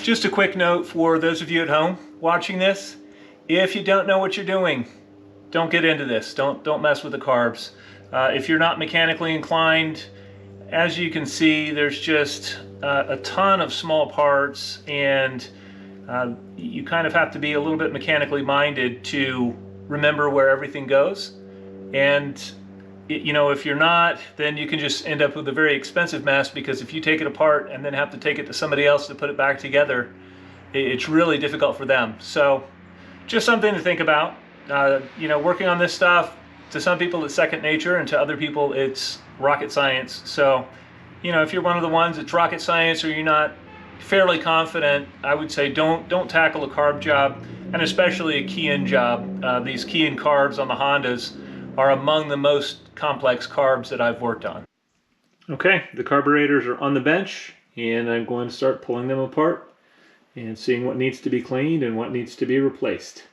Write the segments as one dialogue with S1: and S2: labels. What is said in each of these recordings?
S1: Just a quick note for those of you at home watching this. If you don't know what you're doing, don't get into this. Don't mess with the carbs. If you're not mechanically inclined, as you can see, there's just a ton of small parts, and you kind of have to be a little bit mechanically minded to remember where everything goes. And you know, if you're not, then you can just end up with a very expensive mess, because if you take it apart and then have to take it to somebody else to put it back together, it's really difficult for them. So just something to think about. You know, working on this stuff, to some people it's second nature, and to other people it's rocket science. So, you know, if you're one of the ones that's rocket science, or you're not fairly confident, I would say don't tackle a carb job, and especially a Keihin job. These Keihin carbs on the Hondas are among the most complex carbs that I've worked on. Okay, the carburetors are on the bench, and I'm going to start pulling them apart and seeing what needs to be cleaned and what needs to be replaced.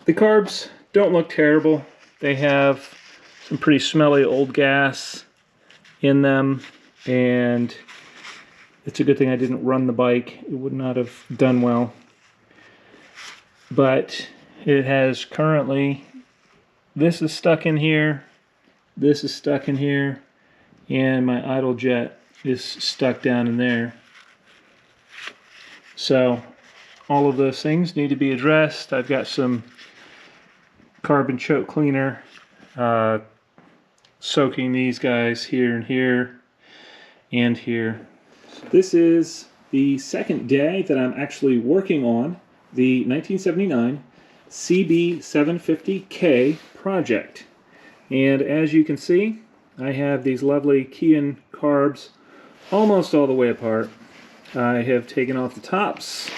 S1: The carbs don't look terrible. They have some pretty smelly old gas in them, and it's a good thing I didn't run the bike. It would not have done well. But it has currently, this is stuck in here, this is stuck in here, and my idle jet is stuck down in there. So all of those things need to be addressed. I've got some carbon choke cleaner, soaking these guys here and here and here. This is the second day that I'm actually working on the 1979 CB750K project. And as you can see, I have these lovely Keihin carbs almost all the way apart. I have taken off the tops,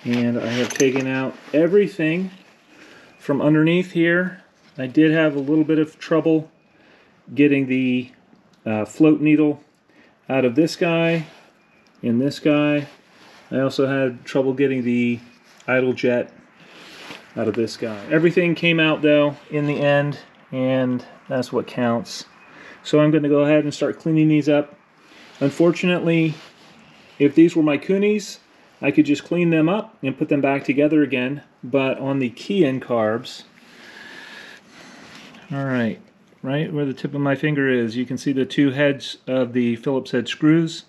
S1: and I have taken out everything from underneath here. I did have a little bit of trouble getting the float needle out of this guy and this guy. I also had trouble getting the idle jet out of this guy. Everything came out though in the end, and that's what counts. So I'm going to go ahead and start cleaning these up. Unfortunately, if these were my Kunis, I could just clean them up and put them back together again. But on the Keihin carbs, right where the tip of my finger is, you can see the two heads of the Phillips head screws.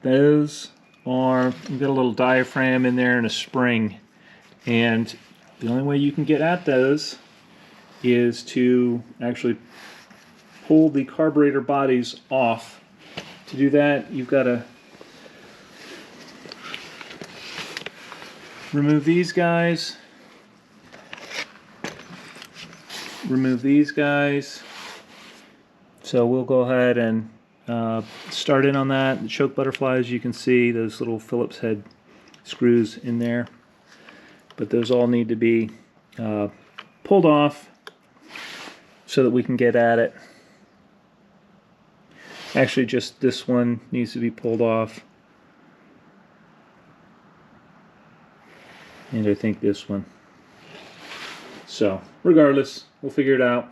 S1: Those are, you've got a little diaphragm in there and a spring. And the only way you can get at those is to actually pull the carburetor bodies off. To do that, you've got to remove these guys, remove these guys. So we'll go ahead and start in on that. The choke butterflies, you can see those little Phillips head screws in there, but those all need to be pulled off so that we can get at it. Actually, just this one needs to be pulled off, and I think this one. So regardless, we'll figure it out.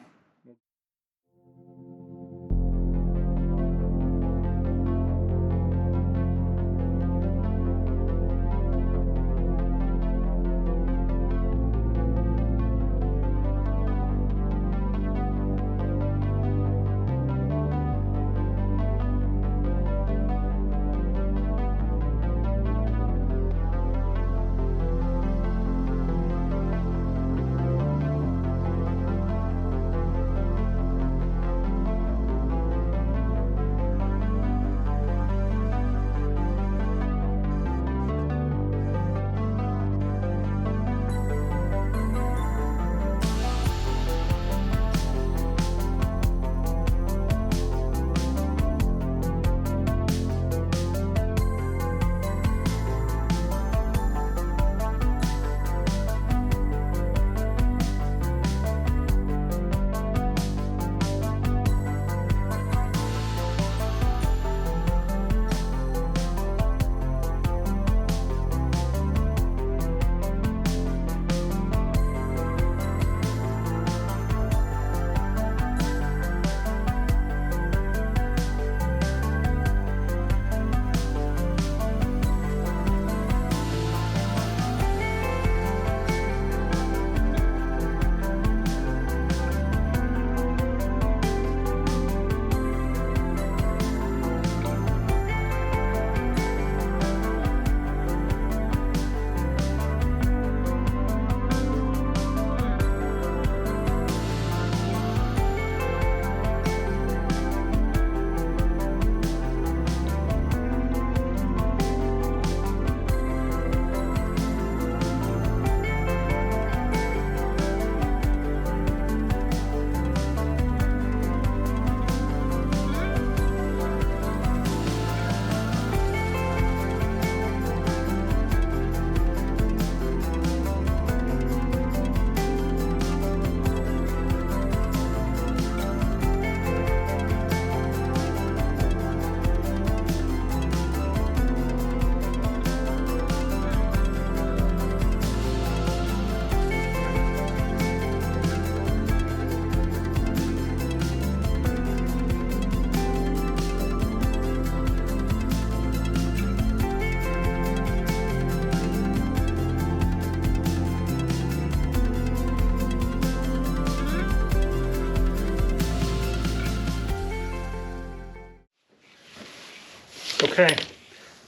S1: Okay,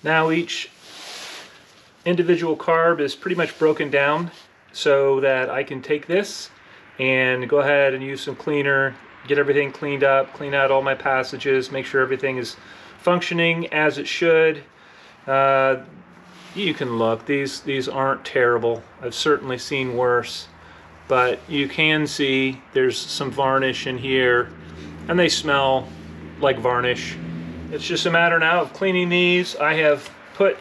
S1: now each individual carb is pretty much broken down. so that I can take this and go ahead and use some cleaner, get everything cleaned up, clean out all my passages, make sure everything is functioning as it should. You can look, these aren't terrible. I've certainly seen worse, but you can see there's some varnish in here, and they smell like varnish. It's just a matter now of cleaning these. I have put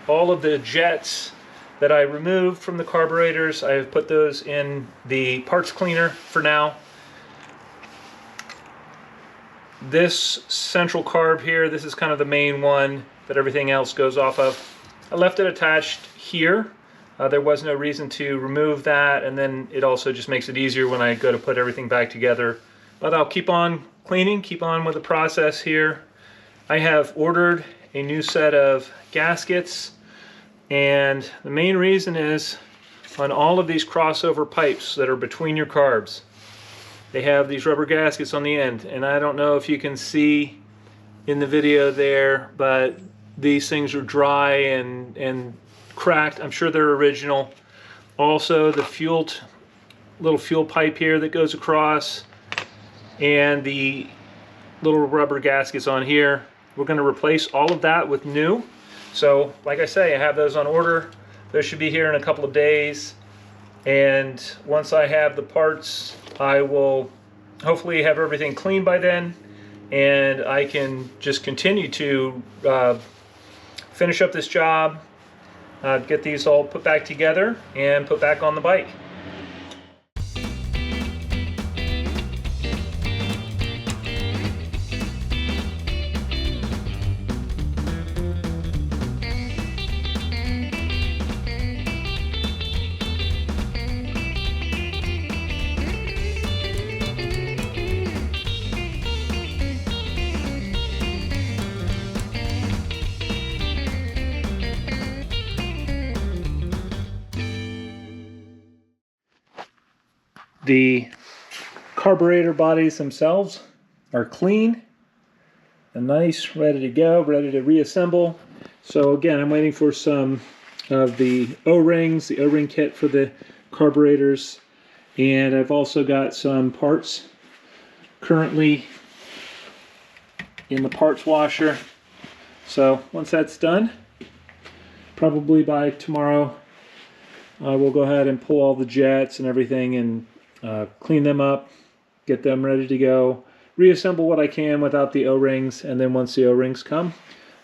S1: all of the jets that I removed from the carburetors, I have put those in the parts cleaner for now. This central carb here, this is kind of the main one that everything else goes off of. I left it attached here. There was no reason to remove that, and then it also just makes it easier when I go to put everything back together. But I'll keep on cleaning, keep on with the process here. I have ordered a new set of gaskets, and the main reason is on all of these crossover pipes that are between your carbs, they have these rubber gaskets on the end, and I don't know if you can see in the video there, but these things are dry and cracked. I'm sure they're original. Also, the little fuel pipe here that goes across, and the little rubber gaskets on here. We're going to replace all of that with new. So, like I say, I have those on order. Those should be here in a couple of days. And once I have the parts, I will hopefully have everything clean by then, and I can just continue to finish up this job, get these all put back together and put back on the bike. The carburetor bodies themselves are clean and nice, ready to go, ready to reassemble. So again, I'm waiting for some of the O-rings, the O-ring kit for the carburetors, and I've also got some parts currently in the parts washer. So once that's done, probably by tomorrow, I will go ahead and pull all the jets and everything and clean them up, get them ready to go, reassemble what I can without the O-rings, and then once the O-rings come,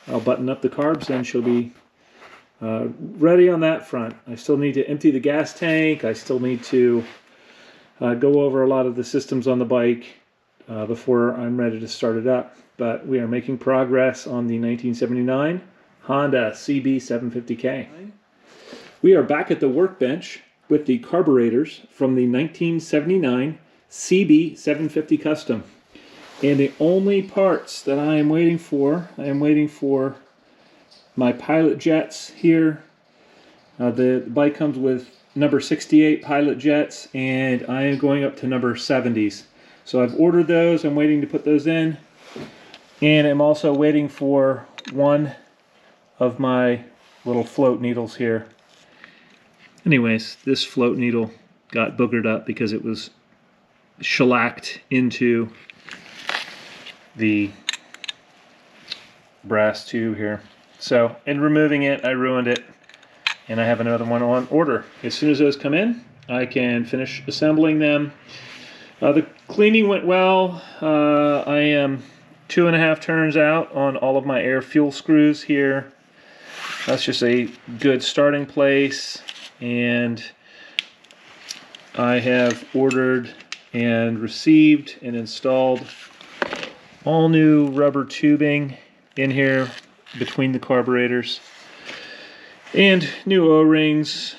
S1: I'll button up the carbs and she'll be ready on that front. I still need to empty the gas tank. I still need to go over a lot of the systems on the bike before I'm ready to start it up. But we are making progress on the 1979 Honda CB750K. We are back at the workbench with the carburetors from the 1979 CB750 Custom. And the only parts that I am waiting for my pilot jets here. The bike comes with number 68 pilot jets, and I am going up to number 70s. So I've ordered those, I'm waiting to put those in. And I'm also waiting for one of my little float needles here. Anyways, this float needle got boogered up because it was shellacked into the brass tube here. So, in removing it, I ruined it, and I have another one on order. As soon as those come in, I can finish assembling them. The cleaning went well. I am 2.5 turns out on all of my air fuel screws here. That's just a good starting place. And I have ordered and received and installed all new rubber tubing in here between the carburetors, and new O-rings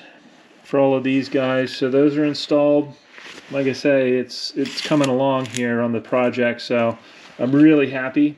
S1: for all of these guys. So those are installed. Like I say, it's coming along here on the project, so I'm really happy